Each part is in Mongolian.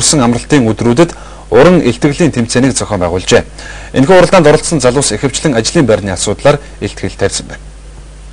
өнгөрсөн амралтын өдрүүдэд уран илтгэлийн тэмцээнийг зохион байгуулжээ. Энэхүү уралдаанд оролцсон залуус ихэвчлэн ажлын байрны асуудлаар илтгэл тавьсан байна.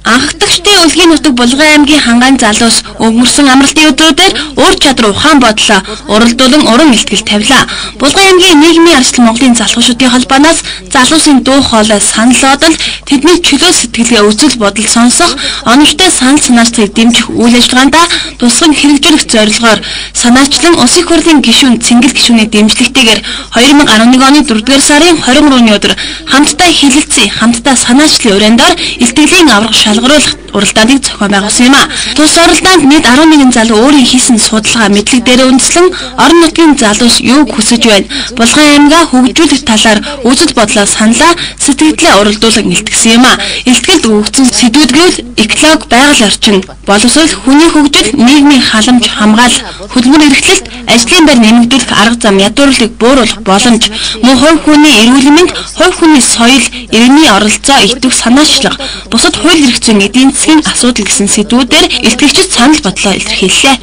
Анхдагчдын үлгийн нутаг Булган аймгийн хангаан залуус өнгөрсөн амралтын өдрүүдэд ур чадвар ухаан бодлоо уралдуулан уран илтгэл тавилаа. Булган аймгийн нийгмийн арчил Монголын залуучуудын холбооноос залуусын дуу хоолой санал одол тэдний чөлөө сэтгэлгээ үзэл бодол сонсох, оновчтой санал санаачлалыг дэмжих үйл ажиллагаанд тусган хэрэгжүүлэх зорилгоор санаачлан Улсын их хурлын гишүүн Цэнгэл гишүүний дэмжлэгтэйгээр 2011 оны 4-р сарын 23-ны өдөр хамтдаа хилэлцэн, хамтдаа санаачлалын урандаар илтгэлийн аврах шалгаруулах уралдааныг зохион байгуулсан юм а. Тус уралдаанд нийт 11 залуу өөрийн хийсэн судалгаа мэдлэг дээр үндэслэн орон нутгийн залуус юуг хүсэж байна, Булган аймгаа хөгжүүлэх талаар үзэл бодлоо саналаа сэтгэлдээ уралдуулан илтгэсэн юм а. Илтгэлд өгөгдсөн сэдвүүдгүүл эколог, байгаль орчин, боловсрол, хүний хөгжил, нийгмийн халамж хамгаалах, хөдөлмөр эрхлэлт, ажлын байр нэмэгдүүлэх арга зам ядуурлыг бууруулах боломж, мөн хувь хүний эрүүл мэнд, хувь хүний соёл, иргэний оролцоо идэвх санаачлах, бусад хууль эрх зүйн эдийн засгийн асуудал гэсэн сэдвүүдээр илтгэгчид санал бодлоо илэрхийллээ.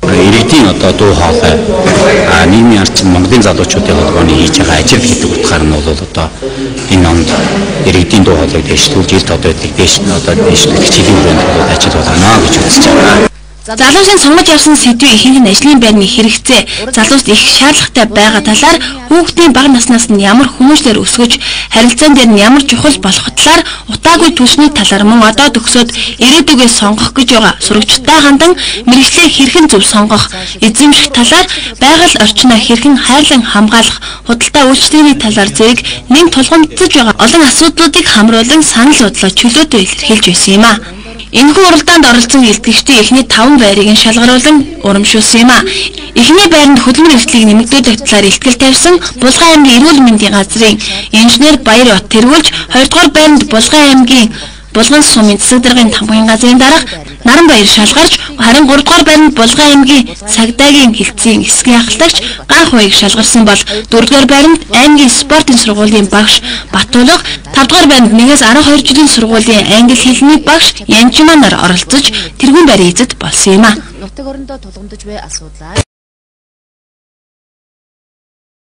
Иргэдийн дуу хоолой нийгмийн арчил Монголын залуучуудын холбооны хийж байгаа ажил гэдэг утгаар нь бол энэ онд иргэдийн дуу хоолойг дэвшлүүлж ил тодорхойлолтыг дэвшлүүлэх чиглэлийн хүрээнд ажил болно гэж үзэж байна. Залуусын сонгож авсан сэдвийн ихэнх нь ажлын байрны хэрэгцээ, залуус их шаардлагатай байгаа талаар, хүүхдийн бага наснаас нь ямар хүмүүжлэр өсгөж, харилцаан дээр нь ямар чухал болох талаар, утаагүй түвшний талаар мөн одоо төгсөөд ирээдүгөө сонгох гэж байгаа сурагчтай хандан мэргэжлээ хэрхэн зөв сонгох, эзэмших талаар, байгаль орчноо хэрхэн хайрлан хамгаалах, худалдаа үйлчлэлийн талаар зэрэг нэм тулгамдж байгаа олон асуудлуудыг хамруулан санал бодлоо чөлөөтэй илэрхийлж байсан юм а. Энэхүү уралдаанд оролцсон илтгэгчдийн эхний 5 байрыг шалгаруулан урамшуулсан юм а. Эхний байранд хөдөлмөр эрхлэлийг нэмэгдүүлэх талаар илтгэл тавьсан Булган аймгийн эрүүл мэндийн газрын инженер Баяр Бат тэргүүлж, 2 дугаар байранд Булган аймгийн Булган сумын засаг даргын тамгын газрын дарга Наранбаяр шалгарч, харин 3 дугаар байранд Булган аймгийн Цагдаагийн хэлтсийн эсгийн ахлагч Ганх баяг шалгарсан бол 4 дугаар байранд аймгийн спортын сургуулийн багш Батулга, 5 дугаар байранд 1-12 жилийн сургуулийн англи хэлний багш Янчманаар оролцож тэргүүн байрын эзэд болсон юм а.